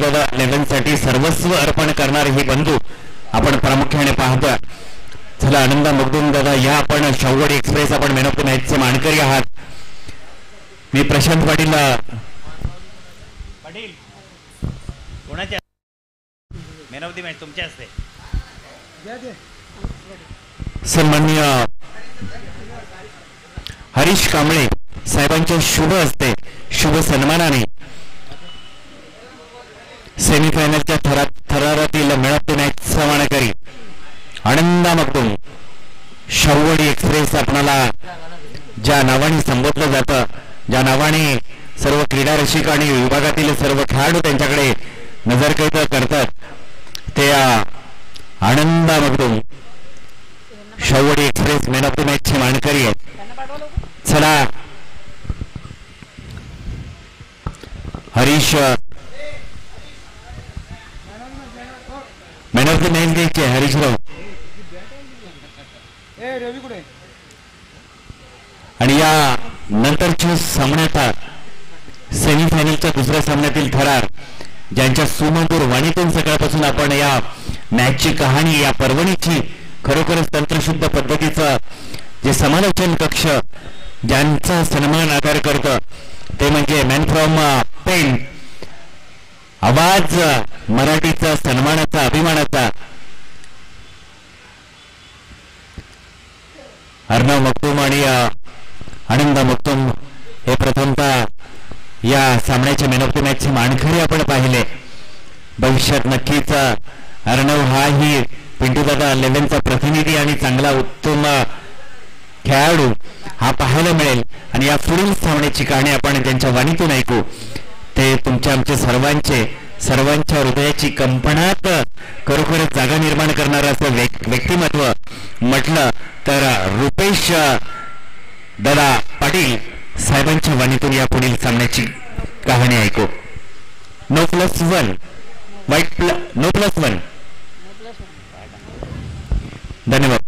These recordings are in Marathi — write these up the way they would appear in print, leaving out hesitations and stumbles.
दादा 11 साठी सर्वस्व अर्पण करणारे हे बंधू आपण प्रामुख्याने पाहतोय. चला आनंदा मगदूम दादा या आपण शाहूवाडी एक्सप्रेस आपण मॅन ऑफ द मॅचचे मानकरी आहात. मी प्रशांत पाटील कोणाच्या मॅन ऑफ द मॅच तुमच्या असते. सन्माननीय हरीश कांबळे साहेबांच्या शुभ हस्ते शुभ सन्मानाने सेमीफायनलच्या थरारातील मॅन ऑफ द मॅचचा मानकरी आनंदा मगदूम शाहूवाडी एक्सप्रेस आपणाला ज्या नावाने संबोधलं जातं, ज्या नावाने सर्व क्रीडा रसिक आणि विभागातील सर्व खेळाडू त्यांच्याकडे नजरकैद करतात, ते Ananda Magdum Shahuwadi express man of the मॅचचे मानकरी आहेत. चला Harish man of the match घ्यायचे हरीशराव आणि या नंतरच्या सामन्याचा सेमीफायनलच्या दुसऱ्या सामन्यातील थरार ज्यांच्या सुमधुर वाणीतून सकाळपासून आपण या मॅचची कहाणी या पर्वणीची खरोखरच तंत्रशुद्ध पद्धतीचं जे समालोचन कक्ष ज्यांचा सन्मान आदर करतं ते म्हणजे मॅन फ्रॉम पेन आवाज मराठीचा सन्मानाचा अभिमानाचा अर्णव मगदूम आणि आनंदा मगदूम हे प्रथमतः या सामन्याच्या मॅन ऑफ द मॅचचे मानकरी आपण पाहिले. भविष्यात नक्कीच अर्णव हाही पिंटूदादा 11चा प्रतिनिधी आणि चांगला उत्तम खेळाडू हा पाहायला मिळेल आणि या पुढील सामन्याची कहाणी आपण त्यांच्या वाणीतून ऐकू. ते तुमच्या आमच्या सर्वांच्या हृदयाची कंपनात खरोखरच जागा निर्माण करणारं असं व्यक्तिमत्व म्हटलं तर रुपेश दादा पाटील साहेबांच्या वाणीतून या पुढील सामन्याची कहाणी ऐकू. No+1 No+1 धन्यवाद.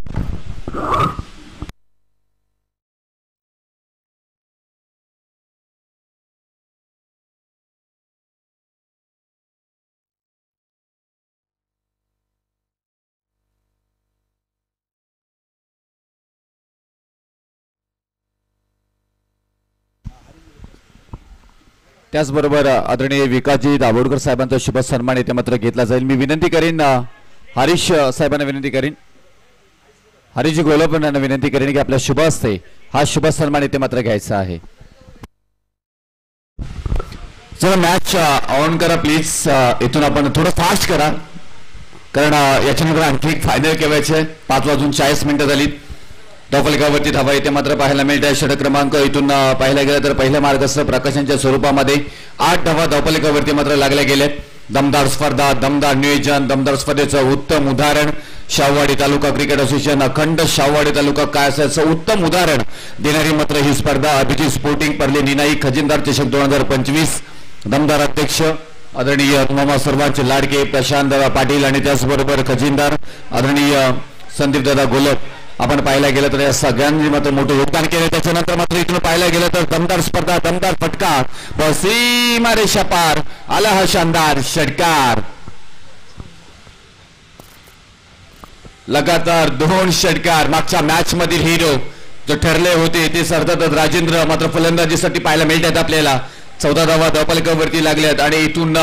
त्याचबरोबर आदरणीय विकासजी दाभोळकर साहेबांचा शुभ सन्मान येथे मात्र घेतला जाईल. मी विनंती करीन हरीश साहेबांना विनंती करीन हरीश गोलपण्यांना विनंती करीन की आपल्या शुभ हस्ते हा शुभ सन्मान येथे मात्र घ्यायचा आहे. चला मॅच ऑन करा प्लीज. इथून आपण थोडं फास्ट करा कारण याच्यानंतर आणखी एक फायनल केवायचे 5:40 झाली. धावफलकावरती धावा येथे मात्र पाहायला मिळते. षटक क्रमांक इथून पाहायला गेला तर पहिल्या मार्गस्थ प्रकाशांच्या स्वरूपामध्ये 8 धावा धावफलकावरती मात्र लागल्या गेल्या. दमदार स्पर्धा, दमदार नियोजन, दमदार स्पर्धेचं उत्तम उदाहरण शाहूवाडी तालुका क्रिकेट असोसिएशन अखंड शाहूवाडी तालुका काय असायचं उत्तम उदाहरण देणारी मात्र ही स्पर्धा अभिजित स्पोर्टिंग परले निनाई खजिनदार चषक 2025. दमदार अध्यक्ष आदरणीय मामा सर्वांचे लाडके प्रशांत दादा पाटील आणि त्याचबरोबर खजिनदार आदरणीय संदीप दादा गोलप आपण पाहायला गेलं तर या सगळ्यांनी मात्र मोठं योगदान केलं. त्याच्यानंतर मात्र इथून पाहायला गेलं तर दमदार स्पर्धा, दमदार फटका, सीमा रेषा पार आला हा शानदार षटकार. लगातार 2 षटकार. मागच्या मॅच मधील हिरो जो ठरले होते ते अर्थातच राजेंद्र मात्र फलंदाजीसाठी पाहायला मिळतात आपल्याला. 14 धावा धावफलकावरती लागल्यात आणि इथून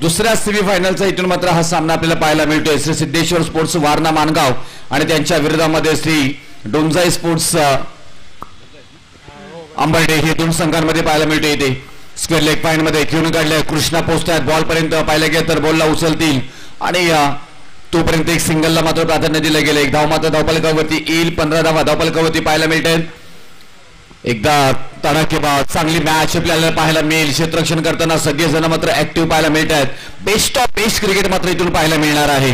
दुसऱ्या सेमीफायनलचा इथून मात्र हा सामना आपल्याला पाहायला मिळतोय. श्री सिद्धेश्वर स्पोर्ट्स वारणा मानगाव आणि त्यांच्या विरोधामध्ये श्री डोंजाई स्पोर्ट्स अंबर्डे हे 2 संघांमध्ये पाहायला मिळते. इथे स्क्वेअर लेग पॉइंट मध्ये खेळून काढले. कृष्णा पोहोचतात बॉल पर्यंत. पाहायला गेलं तर बॉलला उचलतील आणि तोपर्यंत एक सिंगलला मात्र प्राधान्य दिलं गेलं. एक धाव मात्र धावफलकावरती येईल. 15 धावा धावफलकावरती पाहायला मिळतात. एकदा तडाखेबाज चांगली मॅच आपल्याला पाहायला मिळेल. क्षेत्ररक्षण करताना सगळेजण मात्र ऍक्टिव्ह पाहायला मिळतात. बेस्ट ऑफ बेस्ट क्रिकेट मात्र इथून पाहायला मिळणार आहे.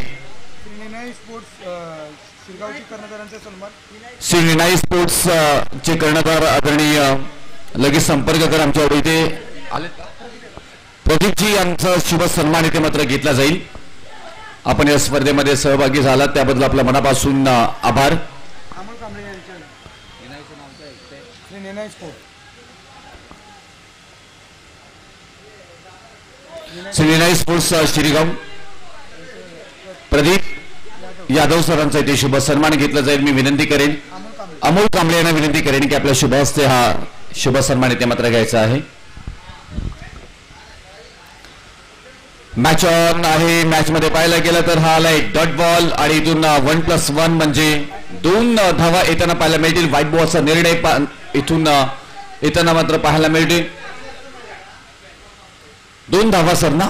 श्री निनाई स्पोर्ट्स चे कर्णधार आदरणीय लगेच संपर्क कर आमच्या इथे प्रदीपजी यांचा शुभ सन्मान इथे मात्र घेतला जाईल. आपण या स्पर्धेमध्ये सहभागी झालात त्याबद्दल आपल्या मनापासून आभार. श्रीनाई स्पोर्ट्स शिरीगाव प्रदीप यादव सरांचा इथे शुभ सन्मान घेतला जाईल. मी विनंती करेन अमोल कांबळे यांना विनंती करेन की आपल्या शुभ हस्ते हा शुभ सन्मान इथे मात्र घ्यायचा आहे. मॅच ऑन आहे. मॅच मध्ये पाहायला गेलं तर हा आलाय डॉट बॉल आणि इथून 1+1 म्हणजे 2 धावा येताना पाहायला मिळतील. व्हाईट बॉलचा निर्णय इथून येताना मात्र पाहायला मिळतील. 2 धावा सर ना.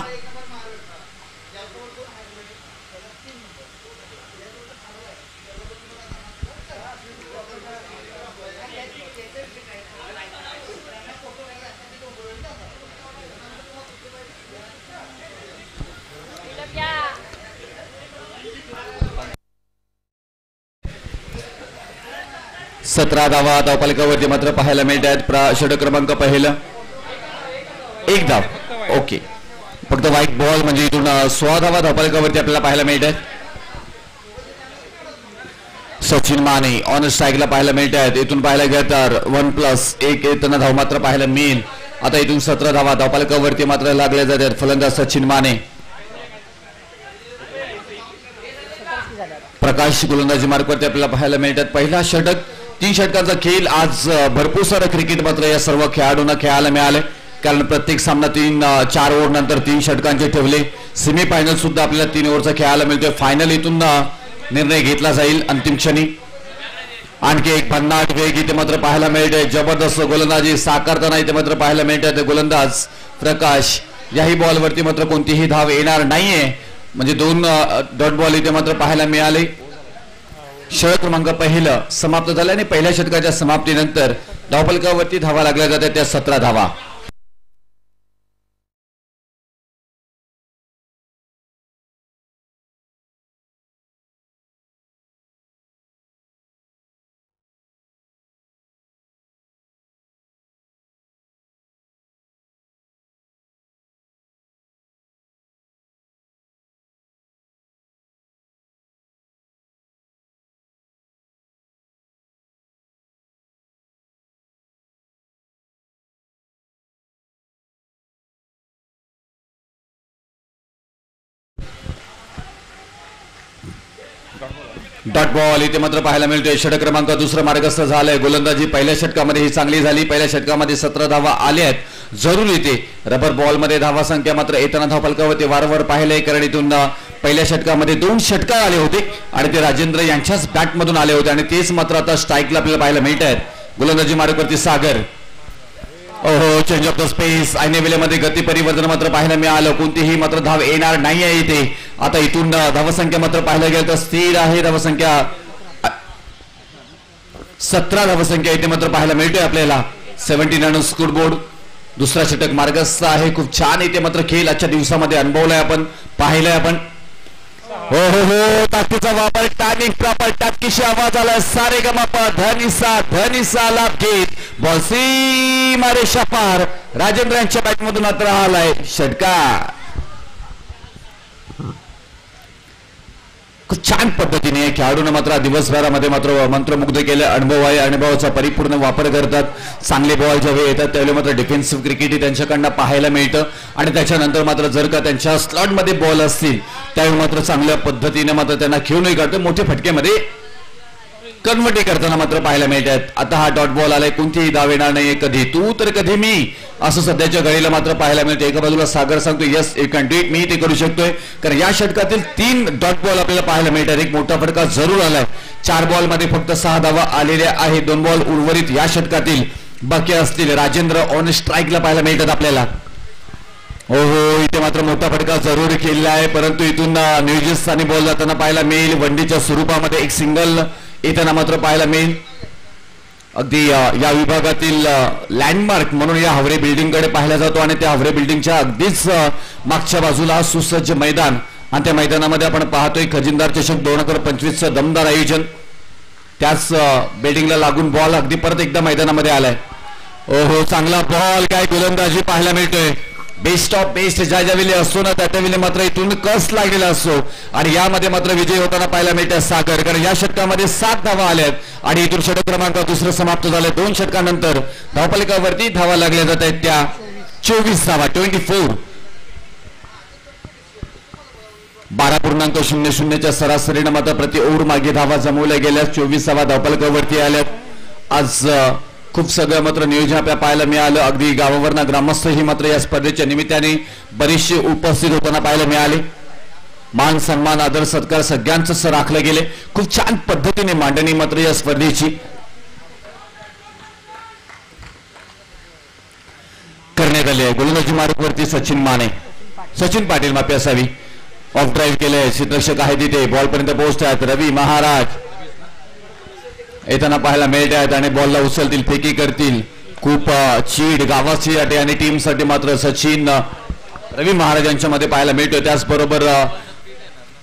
सतरा धावा धावफलकावरती मात्र पाहायला मिळत आहेत. षटक क्रमांक पहिलं 1 धाव. ओके फक्त व्हाईट बॉल म्हणजे इथून 16 धावा धावफलकावरती आपल्याला पाहायला मिळत आहेत. सचिन माने ऑन स्ट्राईकला पाहायला मिळत आहेत. इथून पाहायला गेलं तर 1+1 येताना धाव मात्र पाहायला मिळेल. आता इथून 17 धावा धावफलकावरती मात्र लागल्या जातात. फलंदाज सचिन माने. प्रकाश गोलंदाजी मार्गावरती आपल्याला पाहायला मिळतात. पहिला षटक 3 षटकांचा खेळ. आज भरपूर सारं क्रिकेट मात्र या सर्व खेळाडूंना खेळायला मिळाले कारण प्रत्येक सामना 4 ओव्हर नंतर 3 षटकांचे ठेवले. सेमीफायनल सुद्धा आपल्याला 3 ओव्हरचा खेळायला मिळतोय. फायनल इथून निर्णय घेतला जाईल अंतिम क्षणी. आणखी एक भन्नाट वेग इथे मात्र पाहायला मिळतोय. जबरदस्त गोलंदाजी साकारताना इथे मात्र पाहायला मिळत गोलंदाज प्रकाश. याही बॉलवरती मात्र कोणतीही धाव येणार नाहीये म्हणजे 2 डॉट बॉल इथे मात्र पाहायला मिळाले. षटक क्रमांक पहिलं समाप्त झालं आणि पहिल्या षटकाच्या समाप्तीनंतर धावफलकावरती धावा लागल्या जातात त्या 17 धावा. डॉट बॉल इथे मात्र पाहायला मिळतोय. षटक क्रमांक दुसरा मार्गस्थ झालाय. गोलंदाजी पहिल्या षटकामध्ये ही चांगली झाली. पहिल्या षटकामध्ये 17 धावा आल्या आहेत. जरूर येते रबर बॉल मध्ये धावा संख्या मात्र येताना धावफलकावरती वारंवार पाहिलंय कारण इथून पहिल्या षटकामध्ये 2 षटकार आले होते आणि ते राजेंद्र यांच्याच बॅट मधून आले होते आणि तेच मात्र आता स्ट्राईकला आपल्याला पाहायला मिळत आहेत. गोलंदाजी मार्गावरती सागर. ओहो चेंज ऑफ द स्पेस. ऐनवेळेमध्ये गती परिवर्तन मात्र पाहायला मिळालं. कोणतीही मात्र धाव येणार नाहीये इथे. आता इथून धावसंख्या मात्र पाहायला गेलं तर स्थिर आहे. धावसंख्या 17 धावसंख्या इथे मात्र पाहायला मिळतोय आपल्याला. 17 रन स्कोर बोर्ड. दुसरा षटक मार्गस्थ आहे. खूप छान इथे मात्र खेळ आजच्या दिवसामध्ये अनुभवलाय आपण पाहिलंय आपण. हो हो हो ताकदीचा वापर टायमिंग प्रॉपर टाकीशी आवाज आला. सारे गमाप धनिसा लाभ घेत बॉल सीमा रेषा पार. राजेंद्र यांच्या बॅट मधून मात्र आलाय षटकार. खूप छान पद्धतीने खेळाडूंना मात्र दिवसभरामध्ये मात्र मंत्रमुग्ध केलं. अनुभव आहे. अनुभवाचा परिपूर्ण वापर करतात. चांगले बॉल जेव्हा येतात त्यावेळी मात्र डिफेन्सिव्ह क्रिकेट त्यांच्याकडनं पाहायला मिळतं आणि त्याच्यानंतर मात्र जर का त्यांच्या स्लॉटमध्ये बॉल असतील त्यावेळी मात्र चांगल्या पद्धतीने मात्र त्यांना खेळूनही काढतो. मोठ्या फटक्यामध्ये कन्वर्ट करताना मात्र पाहायला मिळतात. आता हा डॉट बॉल आलाय. कोणतीही धाव येणार नाही. कधी तू तर कधी मी असं सध्याच्या घडीला मात्र पाहायला मिळते. एका बाजूला सागर सांगतो yes you can do it. मी ते करू शकतोय कारण या षटकातील 3 डॉट बॉल आपल्याला पाहायला मिळतात. एक मोठा फटका जरूर आलाय. 4 बॉल मध्ये फक्त 6 धावा आलेल्या आहेत. 2 बॉल उर्वरित या षटकातील बाकी असतील. राजेंद्र ऑन स्ट्राईकला पाहायला मिळतात आपल्याला. हो हो इथे मात्र मोठा फटका जरूर केलेला आहे परंतु इथून नियोजित स्थानी बॉल जाताना पाहायला मिळेल. वनडीच्या स्वरूपामध्ये एक सिंगल येताना मात्र पाहायला मिळेल. अगदी या विभागातील लँडमार्क म्हणून या हावरे बिल्डिंग कडे पाहिला जातो आणि त्या हावरे बिल्डिंगच्या अगदीच मागच्या बाजूला सुसज्ज मैदान आणि त्या मैदानामध्ये आपण पाहतोय खजिनदार चषक 2025 दमदार आयोजन. त्याच बिल्डिंगला लागून बॉल अगदी परत एकदा मैदानामध्ये आलाय. ओहो चांगला बॉल. काय गोलंदाजी पाहायला मिळतोय. बेस्ट ऑफ बेस्ट ज्या ज्यावेळी असतो ना त्यावेळी मात्र इथून कस लागलेला असतो आणि यामध्ये मात्र विजय होताना पाहायला मिळतात सागर कारण या षटकामध्ये 7 धावा आल्यात आणि इथून षटक क्रमांक दुसरं समाप्त झालंय. 2 षटकानंतर धावफलकावरती धावा लागल्या जात आहेत त्या 24 धावा 24. 12.00च्या सरासरीनं मात्र प्रति ओव्हर मागे धावा जमवल्या गेल्या. 24वा धावफलकावरती आल्यात. आज खूप सगळं मात्र नियोजन आपल्याला पाहायला मिळालं. अगदी गावावरनं ग्रामस्थही मात्र या स्पर्धेच्या निमित्ताने बरेचसे उपस्थित होताना पाहायला मिळाले. मान सन्मान आदर सत्कार सगळ्यांचं राखलं गेले. खूप छान पद्धतीने मांडणी मात्र या स्पर्धेची करण्यात आली आहे. गोलंदाजी मार्गवरती सचिन माने, सचिन पाटील माफी असावी. ऑफ ड्राईव्ह केलंय. क्षेत्ररक्षक आहे तिथे. बॉल पर्यंत पोहोचतात. रवी महाराज येताना पाहायला मिळत आहेत आणि बॉलला उचलतील, फेकी करतील. खूप चीड गावाची अटे आणि टीमसाठी मात्र सचिन रवी महाराज यांच्यामध्ये पाहायला मिळतोय. त्याचबरोबर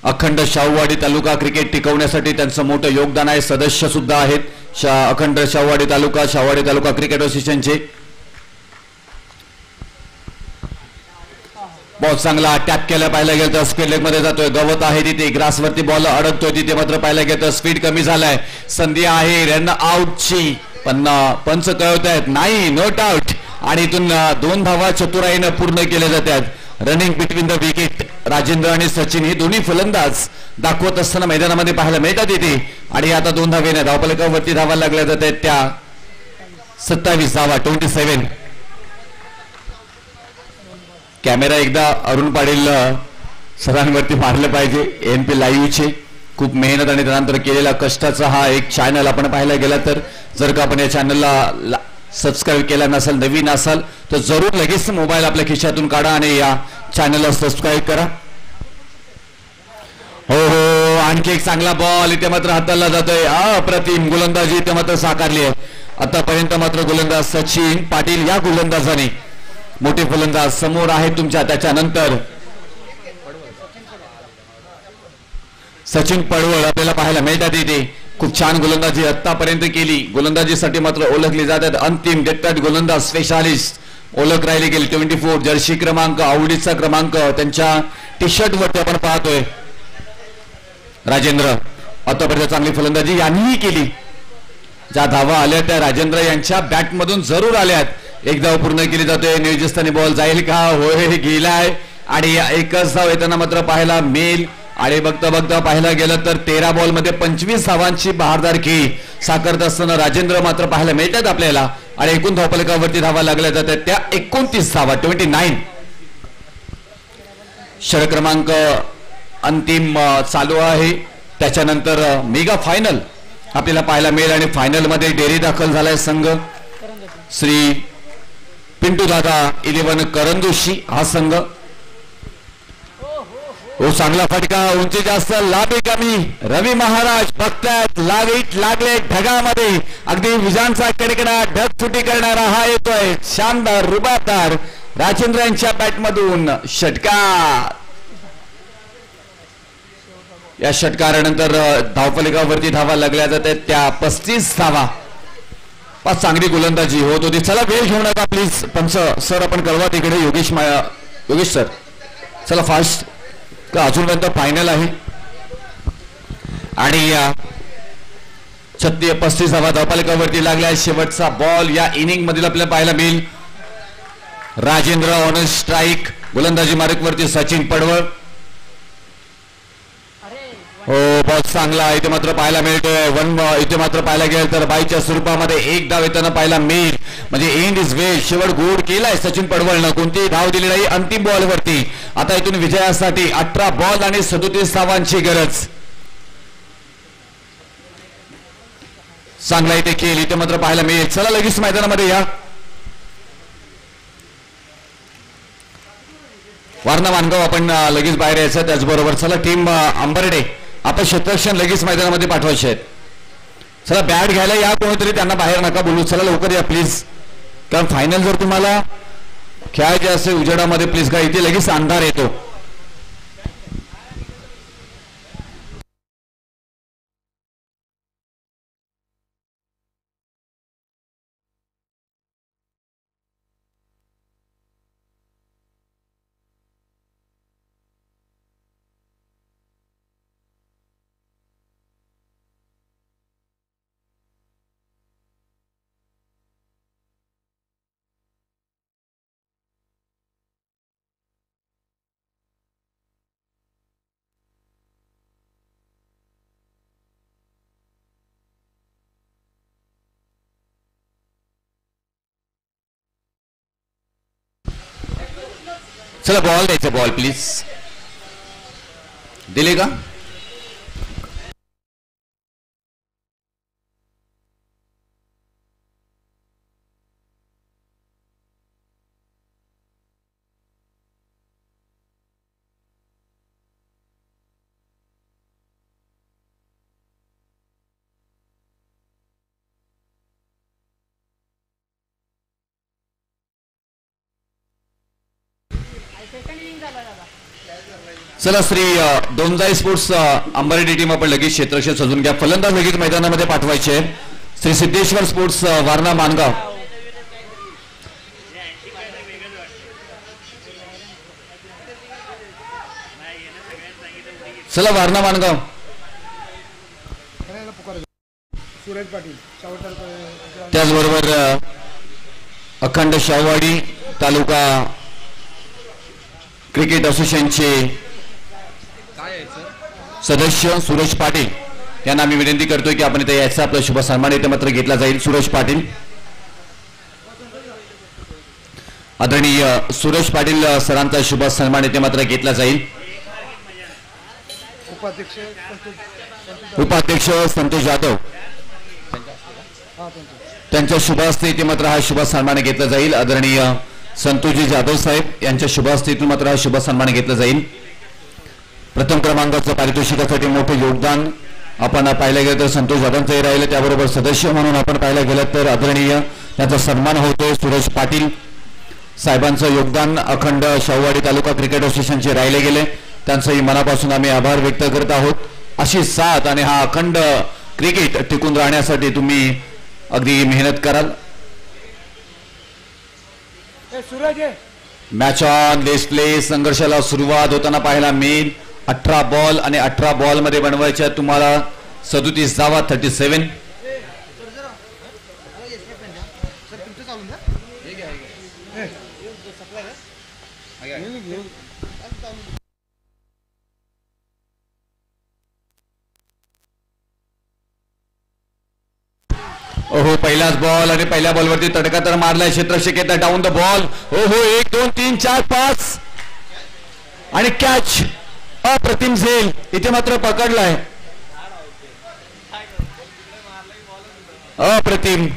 अखंड शाहूवाडी तालुका क्रिकेट टिकवण्यासाठी त्यांचं मोठं योगदान आहे. सदस्य सुद्धा आहेत अखंड शाहूवाडी तालुका क्रिकेट असोसिएशनचे. बॉल चांगला टॅप केला पाहायला गेलं तर स्क्वेअर लेग मध्ये जातोय. गवत आहे तिथे, ग्रासवरती बॉल अडकतोय तिथे मात्र पाहायला गेलं तर स्पीड कमी झालाय. संधी आहे रन आउटची, पण पंच कळवत आहेत नाही, नॉट आउट. आणि इथून 2 धावा चतुराईनं पूर्ण केल्या जातात. Running between the wicket Rajendra आणि सचिन हे दोन्ही फलंदाज दाखवत असताना मैदानामध्ये पाहायला मिळतात इथे. आणि आता 2 धावेने धावफलकावरती धावा लागल्या जात आहेत. त्या 27 धावा 27. कॅमेरा एकदा अरुण पाटील सरांवरती मारलं पाहिजे. एमपी लाईव्हचे खूप मेहनत आणि त्यानंतर केलेला कष्टाचा हा एक चॅनल आपण पाहायला गेला तर, जर का आपण या चॅनलला सबस्क्राईब केला नसेल, नवीन असाल तर जरूर लगेच मोबाईल आपल्या खिशातून काढा आणि या चॅनलला सबस्क्राईब करा. हो हो, आणखी एक चांगला बॉल इथे मात्र हाताला जातोय. अप्रतिम गोलंदाजी इथे मात्र साकारली आहे. आतापर्यंत मात्र गोलंदाज सचिन पाटील या गोलंदाजाने, मोठे फलंदाज समोर आहे तुमच्या. त्याच्यानंतर सचिन पडवळ आपल्याला पाहायला मिळतात इथे. खूप छान गोलंदाजी आतापर्यंत केली. गोलंदाजीसाठी मात्र ओळखले जातात अंतिम डेट्टाट गोलंदाज स्पेशालिस्ट ओळख राहिली गेली. 24 जर्सी क्रमांक, आवडीचा क्रमांक त्यांच्या टी शर्ट वरती आपण पाहतोय. राजेंद्र आतापर्यंत चांगली फलंदाजी यांनीही केली. ज्या धावा आल्या त्या राजेंद्र यांच्या बॅट मधून जरूर आल्यात. एक धाव पूर्ण केली जाते. नियोजस्थानी बॉल जाईल का? होय, गेलाय. आणि एकच धाव येताना मात्र पाहायला मिळेल. आणि बघता बघता पाहायला गेलं तर 13 बॉल मध्ये 25 धावांची बहारदारकी साकारत असताना राजेंद्र मात्र पाहायला मिळतात आपल्याला. आणि एकूण धावफलकावरती धावा लागल्या जातात त्या 29 धावा 29. षट क्रमांक अंतिम चालू आहे. त्याच्यानंतर मेगा फायनल आपल्याला पाहायला मिळेल. आणि फायनल मध्ये डेरी दाखल झालाय संघ श्री पिंटू दादा 11 करंदुशी हा संघ. चांगला फटका, उंची जास्त, लाभे कमी. रवी महाराज बघतायत, लावीट लागले ढगामध्ये. अगदी विजांचा कडकडा ढगफुटी करणारा हा येतोय. शानदार रुबाबदार राजेंद्र यांच्या बॅटमधून षटकार. या षटकारानंतर धावफलकावरती धावा लागल्या जातात त्या 35 धावा. चांगली गोलंदाजी होत होती. चला वेळ घेऊ नका प्लीज पंच सर, आपण कळवा तिकडे. योगेश सर चला फास्ट, का अजूनपर्यंत फायनल आहे. आणि या 35 धावा धावफलकावरती लागल्या. शेवटचा बॉल या इनिंग मधील आपल्याला पाहायला मिळेल. Rajendra on strike. गोलंदाजी मार्गवरती सचिन पडवळ. हो, बॉल चांगला इथे मात्र पाहायला मिळतोय. इथे मात्र पाहायला गेलं तर बाईच्या स्वरूपामध्ये एक धाव येताना पाहायला मिळेल. म्हणजे एंड इज वे, शेवट गोड केलाय सचिन पडवळनं. कोणतीही धाव दिली नाही अंतिम बॉल वरती. आता इथून विजयासाठी 18 बॉल आणि 37 धावांची गरज. चांगला इथे खेळ इथे मात्र पाहायला मिळेल. चला लगेच मैदानामध्ये या. वारणा मानगाव आपण लगेच बाहेर यायचं. त्याचबरोबर चला टीम अंबर्डे आपण क्षेत्ररक्षण लगेच मैदानामध्ये पाठवायचे आहेत. चला बॅट घ्यायला या कोणीतरी, त्यांना बाहेर नका बोलू. चला लवकर या प्लीज, कारण फायनल जर तुम्हाला खेळायचे असेल उजेडामध्ये प्लीज का, इथे लगेच अंधार येतो. चला बॉल द्यायचं, बॉल प्लीज. दिले का? चला श्री डोंजाई स्पोर्ट्स अंबारेड्डी टीम आपण लगेच क्षेत्ररक्षक सजून घ्या. फलंदाज लगेच मैदानामध्ये पाठवायचे. श्री सिद्धेश्वर स्पोर्ट्स वारणा मानगाव. चला वारणा मानगाव. त्याचबरोबर अखंड शाहूवाडी तालुका क्रिकेट असोसिएशनचे सदस्य सूरज पाटील यांना मी विनंती करतोय की आपण इथे याचा आपला शुभ सन्मान इथे मात्र घेतला जाईल. सूरज पाटील, आदरणीय सूरज पाटील सरांचा शुभ सन्मान इथे मात्र घेतला जाईल. उपाध्यक्ष संतोष जाधव त्यांच्या शुभ हस्ते इथे मात्र हा शुभ सन्मान घेतला जाईल. आदरणीय संतोषजी जाधव साहेब यांच्या शुभ हस्ते इथून मात्र हा शुभ सन्मान घेतला जाईल. प्रथम क्रमांकाचं पारितोषिकासाठी मोठे योगदान आपण पाहिलं गेलं तर संतोष जाधवांचंही राहिलं. त्याबरोबर सदस्य म्हणून आपण पाहिलं गेलं तर आदरणीय त्यांचा सन्मान होतोय सूरज पाटील साहेबांचं योगदान अखंड शाहूवाडी तालुका क्रिकेट असोसिएशनचे राहिले गेले. त्यांचंही मनापासून आम्ही आभार व्यक्त करत आहोत. अशी साथ आणि हा अखंड क्रिकेट टिकून राहण्यासाठी तुम्ही अगदी मेहनत कराल. Match on display. संघर्षाला सुरुवात होताना पाहायला मिळेल. 18 बॉल आणि 18 बॉल मध्ये बनवायच्या तुम्हाला 37 धावा. 37. ओहो पहिलाच बॉल आणि पहिल्या बॉलवरती तडका तर मारलाय क्षेत्ररक्षक येतात डाऊन द बॉल. ओहो 1 2 3 4 5 आणि कॅच. अप्रतिम झेल इथे मात्र पकडलाय. अप्रतिम.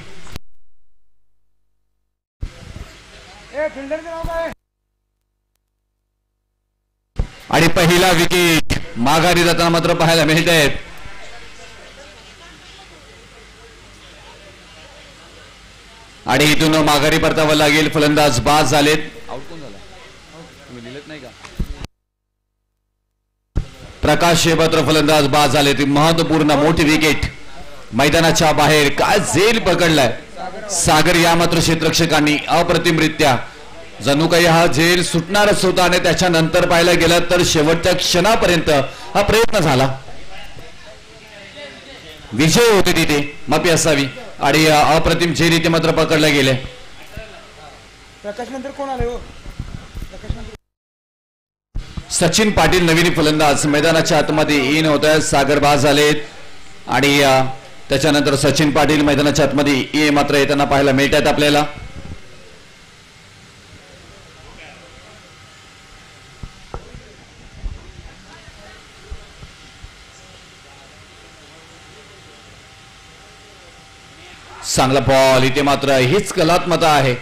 आणि पहिला विकेट माघारी जाताना मात्र पाहायला मिळत आहेत. आणि इथून माघारी परतावं लागेल. फलंदाज बाद झालेत. आउट कोण झाला तुम्ही लिहिलेत नाही का? प्रकाश शेबत्र फलंदाज बाद झाले. ती महत्वपूर्ण मोठी विकेट मैदानाच्या बाहेर. काय झेल पकडलाय सागर या मात्र क्षेत्ररक्षकांनी अप्रतिमरित्या. जणू काही हा झेल सुटणारच होता आणि त्याच्यानंतर पाहायला गेलं तर शेवटच्या क्षणापर्यंत हा प्रयत्न झाला. विजय होते तिथे माफी असावी आणि अप्रतिम झेल इथे मात्र पकडले गेले. प्रकाश नंतर कोण आले हो? सचिन पाटील नवीन फलंदाज मैदानाच्या आतमध्ये इन होत आहेत. सागर बाद झालेत आणि त्याच्यानंतर सचिन पाटील मैदानाच्या आतमध्ये मात्र येताना पाहायला मिळत आहेत आपल्याला. चांगला बॉल इथे मात्र हीच कलात्मकता आहे.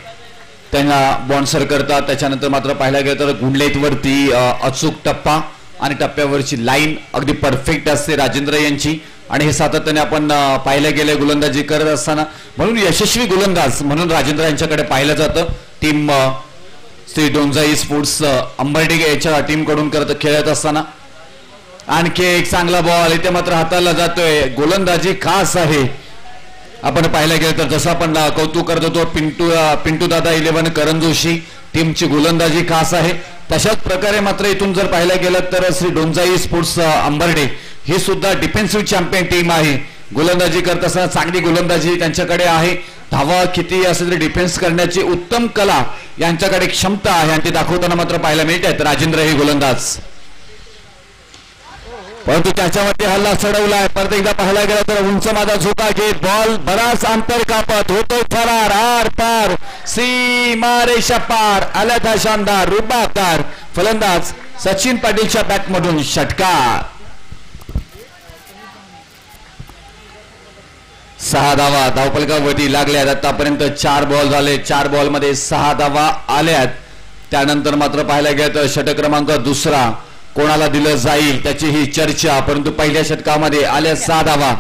त्यांना बॉन्सर करतात. त्याच्यानंतर मात्र पाहायला गेलं तर गुंडलेत वरती अचूक टप्पा आणि टप्प्यावरची लाईन अगदी परफेक्ट असते राजेंद्र यांची. आणि हे सातत्याने आपण पाहिलं गेले गोलंदाजी करत असताना. म्हणून यशस्वी गोलंदाज म्हणून राजेंद्र यांच्याकडे पाहिलं जातं. टीम श्री डोंजाई स्पोर्ट्स अंबर्डी याच्या टीम कडून खेळत असताना. आणखी एक चांगला बॉल इथे मात्र हाताला जातोय. गोलंदाजी खास आहे. आपण पाहायला गेलं तर जसं आपण कौतुक करत होतो पिंटू दादा 11 करण जोशी टीमची गोलंदाजी खास आहे. तशाच प्रकारे मात्र इथून जर पाहायला गेलं तर श्री डोंजाई स्पोर्ट्स अंबर्डे ही सुद्धा डिफेन्सिव्ह चॅम्पियन टीम आहे. गोलंदाजी करत असताना चांगली गोलंदाजी त्यांच्याकडे आहे. धावा किती असेल तरी डिफेन्स करण्याची उत्तम कला यांच्याकडे क्षमता आहे आणि ती दाखवताना मात्र पाहायला मिळत आहेत. राजेंद्र हे गोलंदाज परंतु त्याच्यामध्ये हल्ला चढवलाय. परत एकदा पाहायला गेला तर उंच माझा झोका घेत बॉल बराच अंतर कापत होतो फरार. आर पार सीमारेषा पार आला था शानदार रुबाबदार फलंदाज सचिन पाटीलच्या बॅटमधून षटकार. 6 धावा धावफलकावरती लागल्यात. आतापर्यंत 4 बॉल झाले. 4 बॉल मध्ये 6 धावा आल्यात. त्यानंतर मात्र पाहायला गेलं तर षटक क्रमांक दुसरा कोणाला दिलं जाईल त्याची ही चर्चा. परंतु पहिल्या षटकामध्ये आल्या 6 धावा.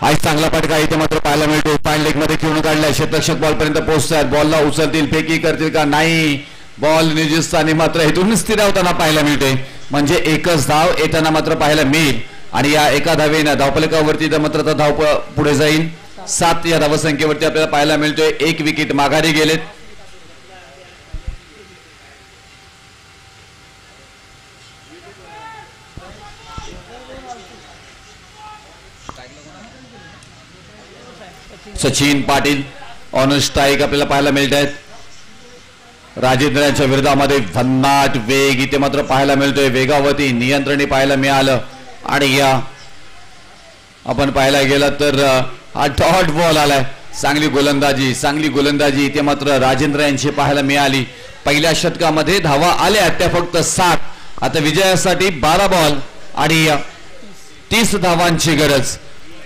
आज चांगला फटका इथे मात्र पाहायला मिळतो. पॉइंट लेग मध्ये खेळून काढलाय. क्षेत्ररक्षक बॉल पर्यंत पोहोचतात. बॉलला उचलतील फेकी करतील का नाही. बॉल निजीस्थानी मात्र इथून स्थिरावताना पाहायला मिळते. म्हणजे एकच धाव येताना मात्र पाहायला मिळेल. आणि या एका धावेनं धावफलकावरती मात्र धाव पुढे जाईल. 7 या धावसंख्येवरती आपल्याला पाहायला मिळतोय. 1 विकेट माघारी गेलेत. सचिन पाटील ऑन स्ट्राईक आपल्याला पाहायला मिळत आहेत. राजेंद्रांच्या विरोधामध्ये भन्नाट वेग इथे मात्र पाहायला मिळतोय. वेगावरती नियंत्रणे पाहायला मिळालं. आणि या आपण पाहायला गेलं तर हा डॉट बॉल आलाय. चांगली गोलंदाजी इथे मात्र राजेंद्र यांची पाहायला मिळाली. पहिल्या षटकामध्ये धावा आल्या त्या फक्त 7. आता विजयासाठी 12 बॉल आणि 30 धावांची गरज.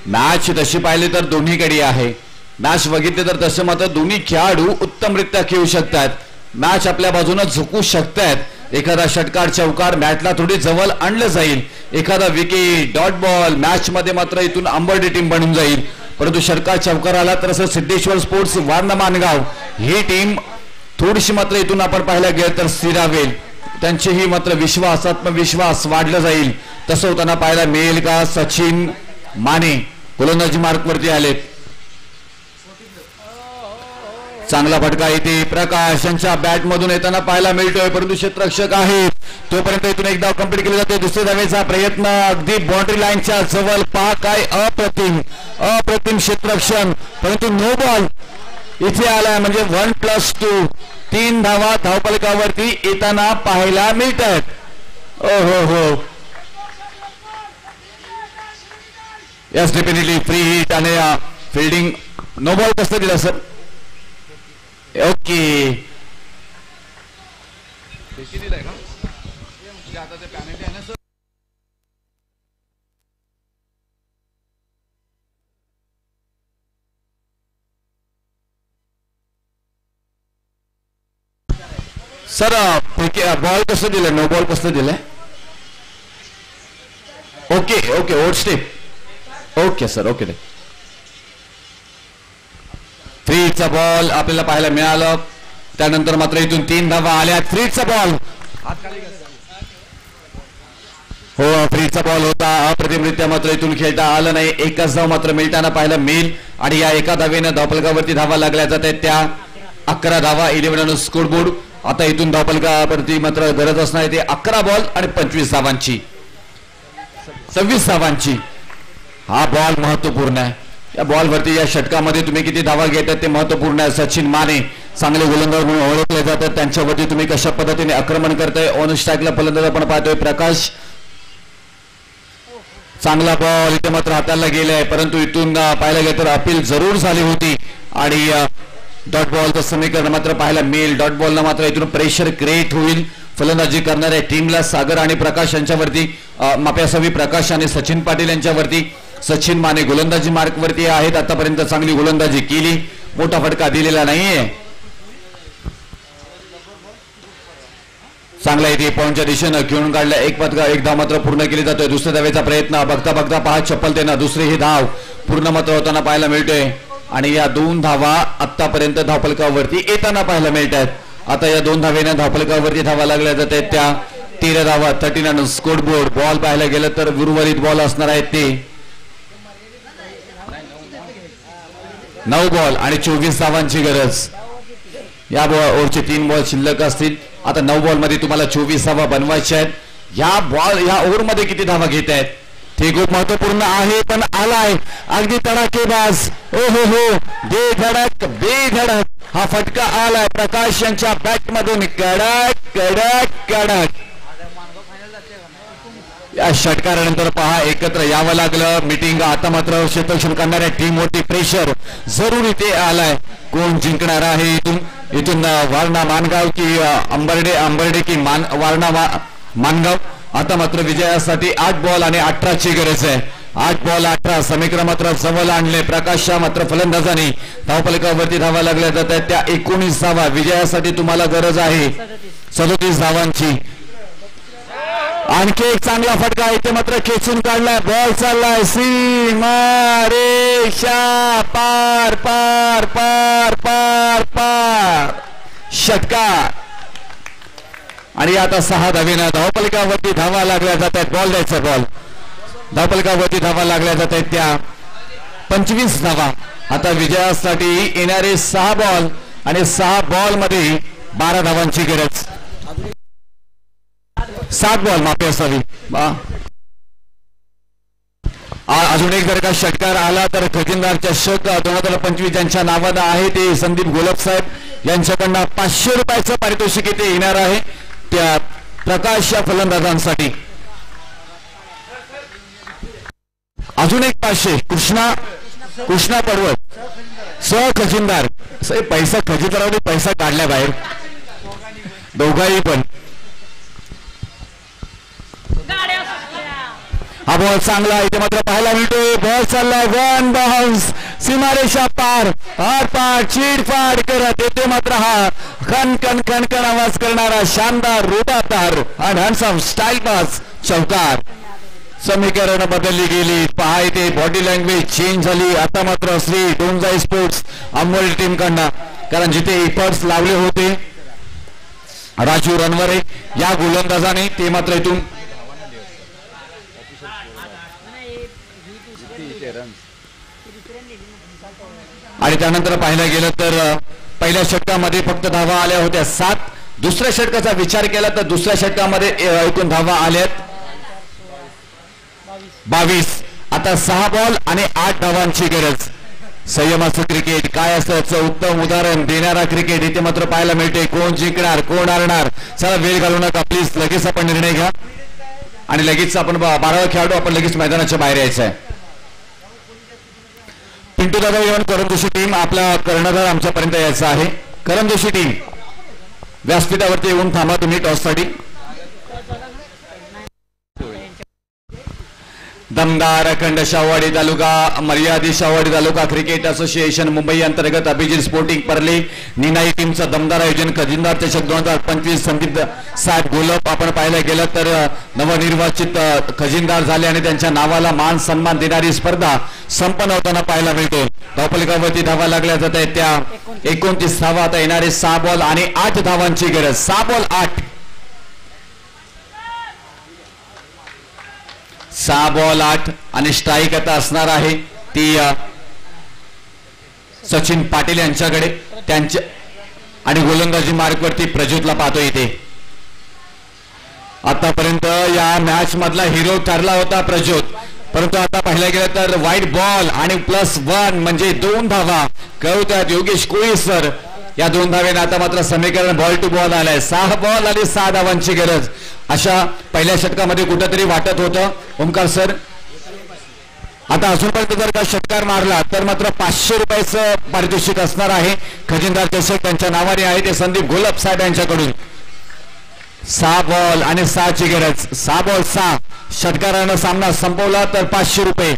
मॅच तशी पाहिली तर दोन्हीकडे आहे. मॅच बघितले तर तसे मात्र दोन्ही खेळाडू उत्तमरित्या खेळू शकतात. मॅच आपल्या बाजूने झुकू शकतात. एखादा षटकार चौकार मॅचला थोडी जवळ आणलं जाईल. एखादा विकेट डॉट बॉल मॅच मध्ये मात्र इथून अंबरडी टीम बनून जाईल. परंतु षटकार चौकार आला तर असं सिद्धेश्वर स्पोर्ट्स वारणा मानगाव ही टीम थोडीशी मात्र इथून आपण पाहायला गेलं तर स्थिरावेल. त्यांचेही मात्र आत्मविश्वास वाढला जाईल. तसं होताना पाहायला मिळेल का. सचिन माने गोलंदाजी मार्कवरती आलेत. चांगला फटका इथे प्रकाश यांच्या बॅट मधून येताना पाहायला मिळतोय. परंतु क्षेत्ररक्षक आहे तोपर्यंत इथून एक धाव कंप्लीट केली जाते. दुसऱ्या धावेचा प्रयत्न अगदी बाउंड्री लाईनच्या जवळ. पहा काय अप्रतिम क्षेत्ररक्षण. परंतु नो बॉल इथे आलाय. म्हणजे 1+2 3 धावा धावफलकावरती येताना पाहायला मिळत आहेत. हो यस डेफिनेटली फ्री हिट आणि फिल्डिंग नो बॉल कसं दिलं सर. ओके सर बॉल कसं दिलं. नो बॉल कसं दिलंय. ओके ओट स्टेप. Okay sir okay. फ्रीचा बॉल आपल्याला पाहायला मिळालं. त्यानंतर मात्र इथून 3 धावा आल्या. फ्रीचा बॉल हो फ्रीचा बॉल होता. अप्रतिमरित्या मात्र इथून खेळता आलं नाही. एकच धाव मात्र मिळताना पाहायला मिळेल. आणि या एका धावेनं धावफलकावरती धावा लागल्या जात आहेत. त्या 11 धावा 11 स्कोर बोर्ड. आता इथून धावफलकावरती मात्र गरज असणार ते 11 बॉल आणि 25 धावांची 26 धावांची. हा बॉल महत्वपूर्ण आहे. या बॉलवरती या षटकामध्ये तुम्ही किती धावा घेतात ते महत्वपूर्ण आहे. सचिन माने चांगले गोलंदाज म्हणून ओळखले जातात. त्यांच्यावरती तुम्ही कशा पद्धतीने आक्रमण करताय. ऑन स्ट्राईकला फलंदाज आपण पाहतोय प्रकाश. चांगला बॉल इथे मात्र हाताला गेलाय. परंतु इथून पाहायला गेलं तर अपील जरूर झाली होती. आणि डॉट बॉलचं समीकरण मात्र पाहायला मिळेल. डॉट बॉलला मात्र इथून प्रेशर क्रिएट होईल. फलंदाजी करणाऱ्या टीमला सागर आणि प्रकाश यांच्यावरती माफी असावी. प्रकाश आणि सचिन पाटील यांच्यावरती. सचिन माने गोलंदाजी मार्कवरती आहेत. आतापर्यंत चांगली गोलंदाजी केली. मोठा फटका दिलेला नाहीये. चांगला इथे पॉईंटच्या दिशेनं घेऊन काढला. एक धाव मात्र पूर्ण केली जातोय. दुसऱ्या धावेचा प्रयत्न बघता पहा चप्पलतेनं दुसरी ही धाव पूर्ण मात्र होताना पाहायला मिळतोय. आणि या 2 धावा आतापर्यंत धावफलकावरती येताना पाहायला मिळत आहेत. आता या 2 धावेनं धावफलकावरती धावा लागल्या जात आहेत. त्या 13 धावा 39 स्कोर बोर्ड. बॉल पाहायला गेलं तर उर्वरित बॉल असणार आहेत ते 9 बॉल आणि 24 धावांची गरज. या ओव्हरचे 3 बॉल शिल्लक असतील. आता 9 बॉल मध्ये तुम्हाला 24 धावा बनवायच्या आहेत. या ओव्हर मध्ये किती धावा घेत आहेत ते खूप महत्वपूर्ण आहे. पण आलाय अगदी तडाखेबाज. हो बेधडक हा फटका आलाय प्रकाश यांच्या बॅट मधून. कडक कडक कडक या षटकारानंतर पहा एकत्र यावं लागलं मीटिंग. आता मात्र क्षेत्ररक्षण करणाऱ्या टीम वरती प्रेशर जरूर इथे आलाय. कोण जिंकणार आहे इथून वारणा मानगाव की अंबर्डे की वारणा मानगाव. आता मात्र विजयासाठी 8 बॉल आणि 18 ची गरज आहे. 8 बॉल 18 समीकरण मात्र जवळ आणले. प्रकाश मात्र फलंदाजांनी धावफलकावरती धावा लागल्या जातात त्या 19 धावा. विजयासाठी तुम्हाला गरज आहे 37 धावांची. आणखी एक चांगला फटका इथे मात्र खेचून काढलाय. बॉल चाललाय सीमा रेषा पार पार पार पार पार षटकार. आणि आता 6 धावेनं धावफलकावरती धावा लागल्या जात आहेत. बॉल द्यायचा बॉल. धावफलकावरती धावा लागल्या जात आहेत त्या 25 धावा. आता विजयासाठी येणारे 6 बॉल आणि 6 बॉल मध्ये 12 धावांची गरज. 7 बॉल माफी असावी. अजून एक जर का षटकार आला तर खजिनदार चषक 2025 ज्यांच्या नावानं आहे ते संदीप गोलप साहेब यांच्याकडनं 500 रुपयाचं पारितोषिक इथे येणार आहे त्या प्रकाश या फलंदाजांसाठी. अजून एक 500 कृष्णा पर्वत सह खजिनदार. पैसा खजिनदारांनी पैसा काढल्या बाहेर दोघाही पण. हा बॉल चांगला इथे मात्र पाहायला मिळतोय. बॉल चाललाय 1 बाउन्स सीमारेषा पार आर पार चीडफाड करत येते मात्र हा खन खन खन खन आवाज करणारा शानदार रोटातार आणि हॅन्डसम स्टाईल पास चौकार. समीकरण बदलली गेली. पहा इथे बॉडी लँग्वेज चेंज झाली. आता मात्र श्री डोंजाई स्पोर्ट्स अंबोली टीम कडनं कारण जिथे इफर्ट्स लावले होते राजू रणवरे या गोलंदाजाने ते मात्र इथून आणि त्यानंतर पाहायला गेलं तर पहिल्या षटकामध्ये फक्त धावा आल्या होत्या 7. दुसऱ्या षटकाचा विचार केला तर दुसऱ्या षटकामध्ये एकूण धावा आल्यात 22. आता 6 बॉल आणि 8 धावांची गरज. संयमाचं क्रिकेट काय असतं याचं उत्तम उदाहरण देणारा क्रिकेट इथे मात्र पाहायला मिळते. कोण जिंकणार कोण हारणार. चला वेळ घालू नका प्लीज. लगेच आपण निर्णय घ्या आणि लगेच आपण 12 खेळाडू आपण लगेच मैदानाच्या बाहेर यायचं आहे. पिंटू दादा येऊन करंजोशी टीम आपला कर्णधार आमच्यापर्यंत यायचा आहे. करंजोशी टीम व्यासपीठावरती येऊन थांबा तुम्ही टॉससाठी. दमदार अखंड शाहवाडी तालुका मर्यादित शाहवाडी तालुका क्रिकेट असोसिएशन मुंबई अंतर्गत अभिजित स्पोर्टिंग परली निनाई टीमचं दमदार आयोजन खजिनदार चषक 2025 संदीप साहेब गोलप. आपण पाहायला गेलं तर नवनिर्वाचित खजिनदार झाले आणि त्यांच्या नावाला मान सन्मान देणारी स्पर्धा संपन्न होताना पाहायला मिळते. धावफलकावरती धावा लागल्या जात आहेत त्या 29 धावा. आता येणारे 6 बॉल आणि 8 धावांची गरज. 6 बॉल 8 6 बॉल 8 आणि स्ट्राईक आता असणार आहे ती सचिन पाटील यांच्याकडे. त्यांच्या आणि गोलंदाजी मार्कवरती प्रज्योतला पाहतो इथे. आतापर्यंत या मॅच मधला हिरो ठरला होता प्रज्योत परंतु आता पाहिलं गेलं तर वाईट बॉल आणि +1 म्हणजे 2 धावा कळवतात योगेश कोळी सर. या 2 धावेने आता मात्र समीकरण बॉल टू बॉल आलाय. 6 बॉल आणि 6 धावांची गरज अशा पहिल्या षटकामध्ये कुठेतरी वाटत होतं ओमकार सर. आता अजूनपर्यंत जर का षटकार मारला तर मात्र 500 रुपयाचं पारितोषिक असणार आहे. खजिनदार चषक त्यांच्या नावाने आहे ते संदीप गोलप साहेब यांच्याकडून. 6 बॉल आणि 6 ची गरज. 6 बॉल 6 षटकारानं सामना संपवला तर 500 रुपये.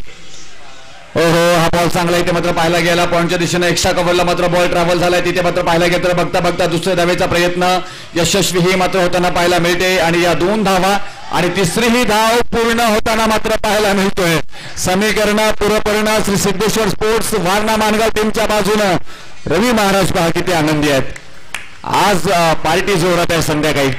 ओहो हा बॉल चांगला इथे मात्र पाहायला गेला. पॉईंटच्या दिशेने एक्स्ट्रा कव्हरला मात्र बॉल ट्रॅव्हल झालाय. तिथे मात्र पाहायला गेलं तर बघता बघता दुसऱ्या धावेचा प्रयत्न यशस्वी मात्र होताना पाहायला मिळते आणि या 2 धावा आणि तिसरीही धाव पूर्ण होताना मात्र पाहायला मिळतोय. समीकरण पूर्णपणे श्री सिद्धेश्वर स्पोर्ट्स वारणा मानगाव टीमच्या बाजूनं रवी महाराज पहा किती आनंदी आहेत. आज पार्टी जोरात आहे संध्याकाळी.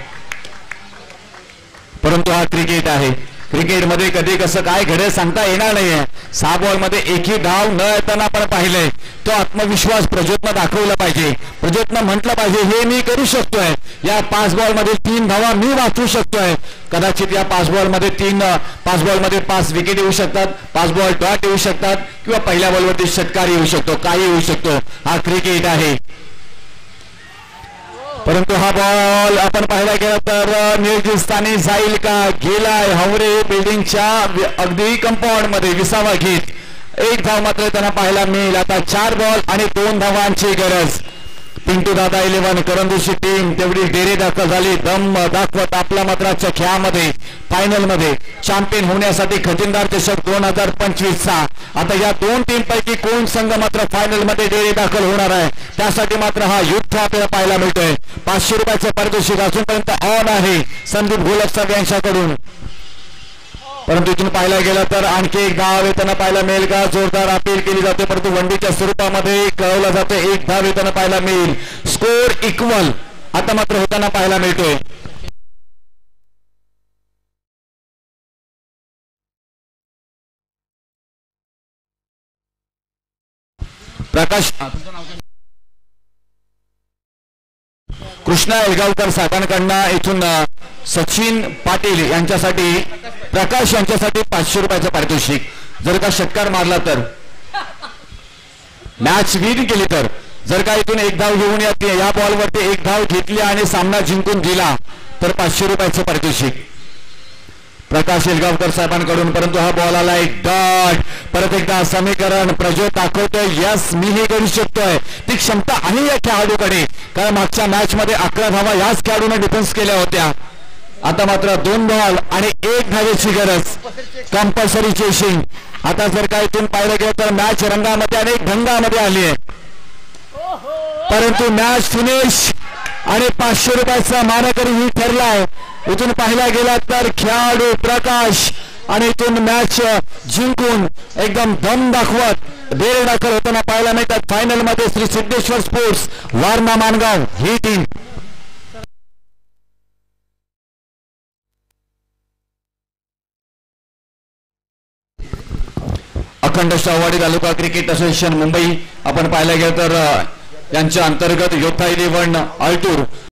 परंतु हा क्रिकेट आहे. क्रिकेटमध्ये कधी कसं काय घडेल सांगता येणार नाहीये. 6 बॉल मध्ये एकही धाव न येताना आपण पाहिलंय. तो आत्मविश्वास प्रज्योतनं दाखवला पाहिजे. प्रज्योतनं म्हटलं पाहिजे हे मी करू शकतोय. या 5 बॉल मध्ये 3 धावा मी वाचवू शकतोय. कदाचित या 5 बॉल मध्ये 5 विकेट येऊ शकतात. 5 बॉल डॉट येऊ शकतात किंवा पहिल्या बॉलवरती षटकार येऊ शकतो. काही येऊ शकतो. हा क्रिकेट आहे. परंतु हा बॉल आपण पाहायला गेला तर नियोजित स्थानी जाईल का, गेलाय हवरे बिल्डिंगच्या अगदी कंपाऊंड मध्ये 20वा गीत. एक धाव मात्र त्यांना पाहायला मिळेल. आता 4 बॉल आणि 2 धावांची गरज. पिंटू दादा 11 करंदीची टीम तेवढी डेरे दाखल झाली, दम दाखवत आपल्या मात्राच्या खेळामध्ये फायनल मध्ये चॅम्पियन होण्यासाठी खजिनदार चषक 2025 चा. आता या 2 टीम पैकी कोण संघ मात्र फायनल मध्ये डेरे दाखल होणार आहे त्यासाठी मात्र हा युद्ध आपल्याला पाहायला मिळतोय. 500 रुपयाचं पारितोषिक अजूनपर्यंत ऑन आहे संदीप घोलप यांच्याकडून. परंतु इथून पाहायला गेलं तर आणखी एक धाव येताना पाहायला मिळेल का, जोरदार अपील केली जाते परंतु वंडीच्या स्वरूपामध्ये कळवलं जातं. एक धाव येताना पाहायला मिळेल. स्कोर इक्वल आता मात्र होताना पाहायला मिळतोय. प्रकाश कृष्णा एलगावकर साहेबांकडनं इथून सचिन पाटील यांच्यासाठी, प्रकाश यांच्यासाठी 500 रुपयाचं पारितोषिक. जर का षटकार मारला तर, मॅच विन केली तर, जर का इथून एक धाव घेऊन या बॉलवरती एक धाव घेतली आणि सामना जिंकून दिला तर 500 रुपयाचं पारितोषिक प्रकाश एलगावकर साहेबांकडून. परंतु हा बॉल आला एक डॉट. परत एकदा समीकरण प्रज्योत दाखवतोय यस मीही करू शकतोय. ती क्षमता आहे या खेळाडूकडे, कारण मागच्या मॅच मध्ये 11 धावा याच खेळाडूने डिफेन्स केल्या होत्या. आता मात्र 2 बॉल आणि 1 धावेची गरज. Compulsory chasing. आता जर का इथून पाहिलं गेलं तर मॅच रंगामध्ये आणि ढंगामध्ये आली आहे, परंतु मॅच फिनिश आणि 500 रुपयाचा मानकरी ही ठरलाय. इथून पाहिला गेला तर खेळाडू प्रकाश आणि इथून मॅच जिंकून एकदम दम दाखवत डेरे दाखल होताना पाहायला मिळतात. फायनल मध्ये श्री सिद्धेश्वर स्पोर्ट्स वारणा मानगाव ही टीम. अखंड शाहूवाडी तालुका क्रिकेट असोसिएशन मुंबई आपण पाहायला गेलं तर यांच्या अंतर्गत योद्धा 11 आलटूर